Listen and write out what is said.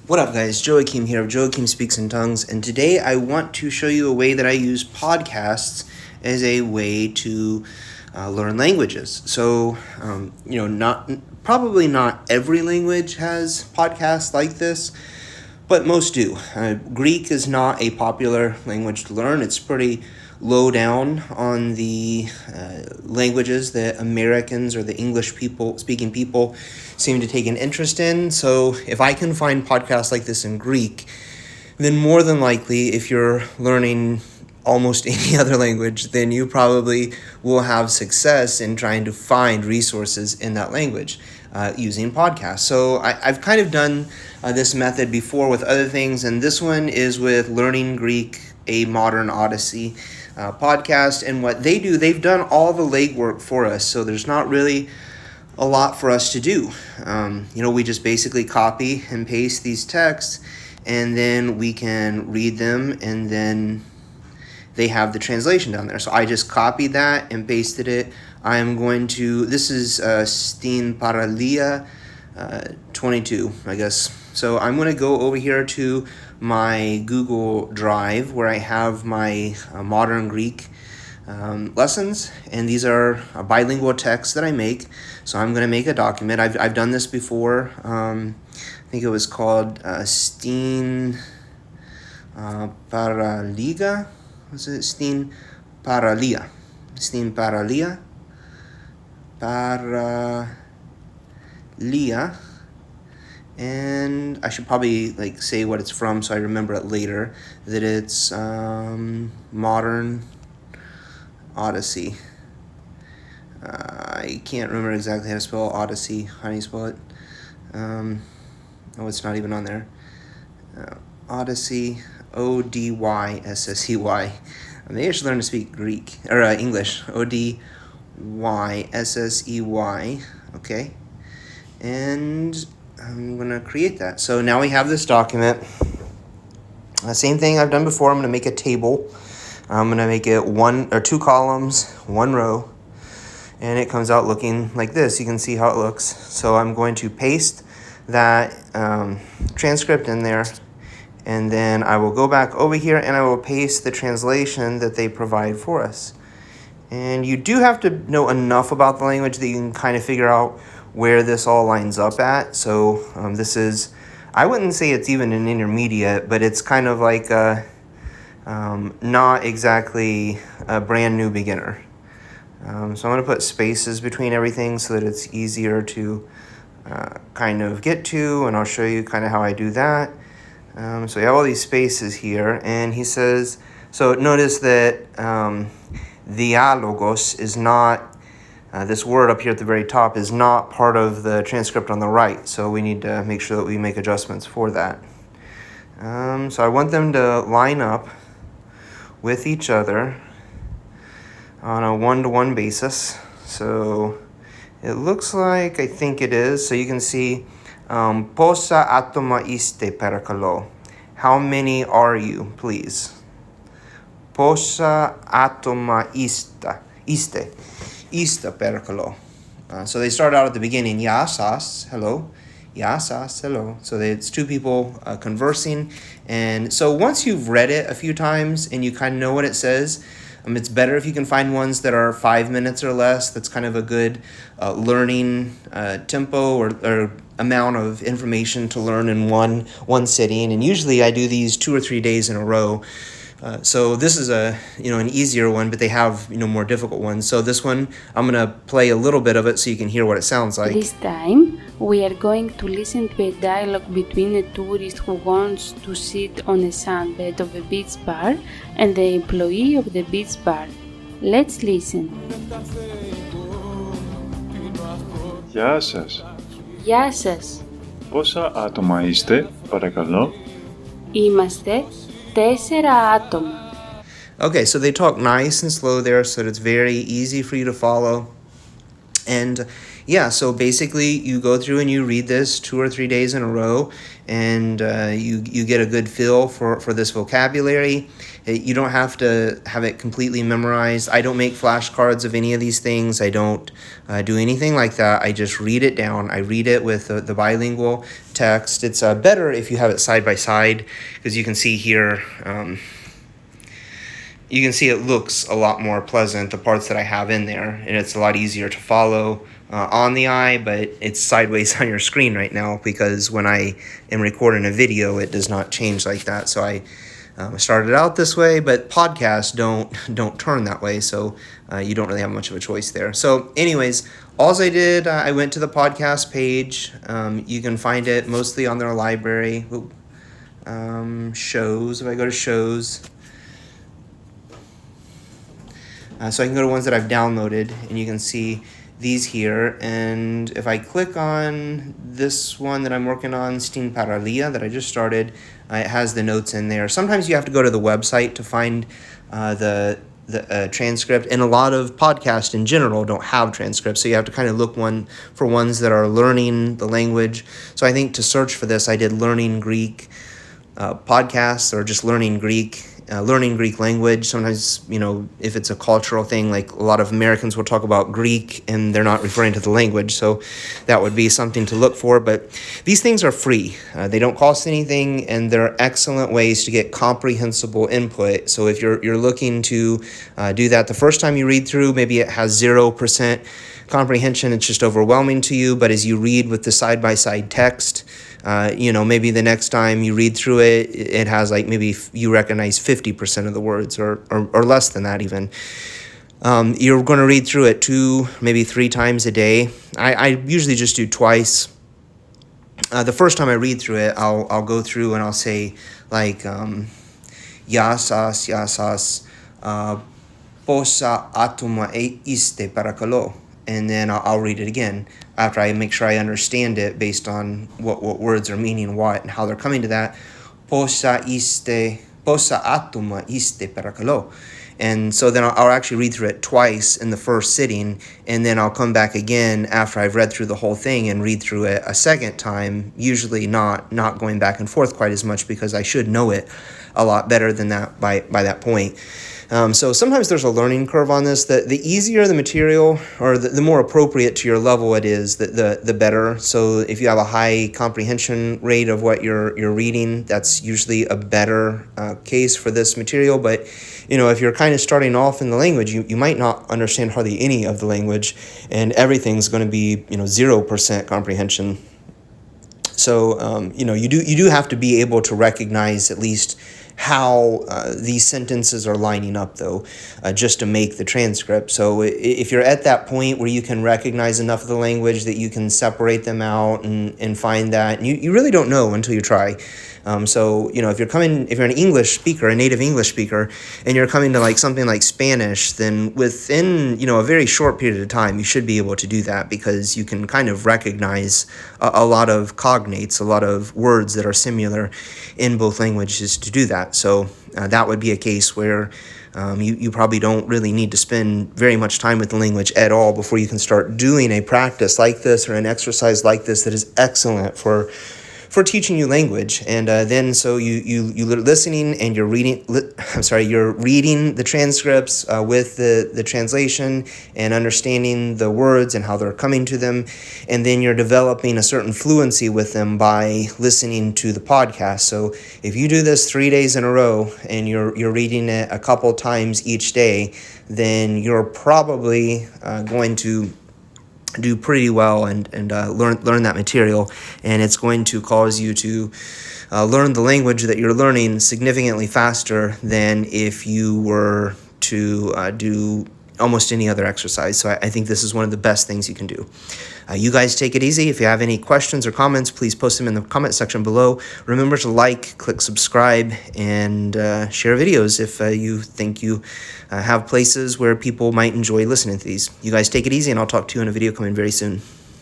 What up, guys? Joachim here of Joachim Speaks in Tongues, and today I want to show you a way that I use podcasts as a way to learn languages. So, probably not every language has podcasts like this, but most do. Greek is not a popular language to learn. It's pretty low down on the languages that Americans or the English speaking people seem to take an interest in. So if I can find podcasts like this in Greek, then more than likely, if you're learning almost any other language, then you probably will have success in trying to find resources in that language using podcasts. So I've kind of done this method before with other things, and this one is with Learning Greek, a Modern Odyssey podcast. And what they do, they've done all the legwork for us, so there's not really a lot for us to do. We just basically copy and paste these texts, and then we can read them, and then they have the translation down there. So I just copied that and pasted it. This is Stin Paralia 22, I guess. So I'm going to go over here to my Google Drive where I have my modern Greek lessons, and these are bilingual texts that I make. So I'm going to make a document. I've done this before. I think it was called Stin Paraliga. Was it Stin Paralia? Stin Paralia. Paralia. And I should probably say what it's from so I remember it later. That it's Modern Odyssey. I can't remember exactly how to spell Odyssey. How do you spell it? It's not even on there. Odyssey, Odyssey. Maybe I should learn to speak Greek or English. Odyssey. Okay, and I'm gonna create that. So now we have this document. Same thing I've done before. I'm gonna make a table. I'm gonna make it 1 or 2 columns, 1 row, and it comes out looking like this. You can see how it looks. So I'm going to paste that transcript in there, and then I will go back over here and I will paste the translation that they provide for us. And you do have to know enough about the language that you can kind of figure out where this all lines up at. So this is, I wouldn't say it's even an intermediate, but it's kind of like not exactly a brand new beginner. So I'm going to put spaces between everything so that it's easier to kind of get to, and I'll show you kind of how I do that. So we have all these spaces here, and he says, so notice that dialogos is not, this word up here at the very top is not part of the transcript on the right, so we need to make sure that we make adjustments for that. So I want them to line up with each other on a 1-to-1 basis. So it looks like, I think it is, so you can see Posa atoma iste parakalo. How many are you, please? Posa atoma iste parakalo. So they start out at the beginning, yasas, hello, yasas, hello. So it's 2 people conversing. And so once you've read it a few times and you kind of know what it says, it's better if you can find ones that are 5 minutes or less. That's kind of a good learning tempo or amount of information to learn in one sitting. And usually I do these 2 or 3 days in a row. So this is an easier one, but they have more difficult ones. So this one, I'm gonna play a little bit of it so you can hear what it sounds like. This time we are going to listen to a dialogue between a tourist who wants to sit on a sandbed of a beach bar and the employee of the beach bar. Let's listen. Γεια σας. Γεια σας. Πόσα άτομα είστε, παρακαλώ? Είμαστε 4 άτομα. Okay, so they talk nice and slow there, so it's very easy for you to follow. And yeah, so basically you go through and you read this 2 or 3 days in a row, and you get a good feel for this vocabulary. You don't have to have it completely memorized. I don't make flashcards of any of these things. I don't do anything like that. I just read it down. I read it with the bilingual text. It's better if you have it side by side, because you can see here, you can see it looks a lot more pleasant, the parts that I have in there, and it's a lot easier to follow on the eye, but it's sideways on your screen right now because when I am recording a video, it does not change like that. So I started out this way, but podcasts don't turn that way, so you don't really have much of a choice there. So anyways, all I did, I went to the podcast page. You can find it mostly on their library. Shows, if I go to shows, so I can go to ones that I've downloaded, and you can see these here. And if I click on this one that I'm working on, Stin Paralia, that I just started, it has the notes in there. Sometimes you have to go to the website to find the transcript, and a lot of podcasts in general don't have transcripts, so you have to kind of look for ones that are learning the language. So I think to search for this, I did Learning Greek podcasts, or just learning Greek language. Sometimes, if it's a cultural thing, like a lot of Americans will talk about Greek and they're not referring to the language, so that would be something to look for. But these things are free. They don't cost anything, and they're excellent ways to get comprehensible input. So if you're looking to do that the first time you read through, maybe it has 0% comprehension, it's just overwhelming to you, but as you read with the side-by-side text, maybe the next time you read through it, it has like maybe you recognize 50% of the words, or less than that even. You're going to read through it 2, maybe 3 times a day. I usually just do twice. The first time I read through it, I'll go through and I'll say like yasas, posa atuma iste parakalo. And then I'll read it again after I make sure I understand it based on what words are meaning what and how they're coming to that. Posa atuma iste parakalo. And so then I'll actually read through it twice in the first sitting, and then I'll come back again after I've read through the whole thing and read through it a second time, usually not going back and forth quite as much, because I should know it a lot better than that by that point. So sometimes there's a learning curve on this. The easier the material, or the more appropriate to your level it is, the better. So if you have a high comprehension rate of what you're reading, that's usually a better case for this material. But if you're kind of starting off in the language, you might not understand hardly any of the language, and everything's going to be 0% comprehension. So you do have to be able to recognize at least how these sentences are lining up, though, just to make the transcript. So if you're at that point where you can recognize enough of the language that you can separate them out and find that, and you really don't know until you try. So if you're an English speaker, a native English speaker, and you're coming to like something like Spanish, then within a very short period of time, you should be able to do that, because you can kind of recognize a lot of cognates, a lot of words that are similar in both languages to do that. So that would be a case where you probably don't really need to spend very much time with the language at all before you can start doing a practice like this or an exercise like this that is excellent for teaching you language. And then so you're listening and you're reading. You're reading the transcripts with the translation and understanding the words and how they're coming to them, and then you're developing a certain fluency with them by listening to the podcast. So if you do this 3 days in a row and you're reading it a couple times each day, then you're probably going to do pretty well and learn that material, and it's going to cause you to learn the language that you're learning significantly faster than if you were to do almost any other exercise. So I think this is one of the best things you can do. You guys take it easy. If you have any questions or comments, please post them in the comment section below. Remember to click subscribe, and share videos if you think you have places where people might enjoy listening to these. You guys take it easy, and I'll talk to you in a video coming very soon.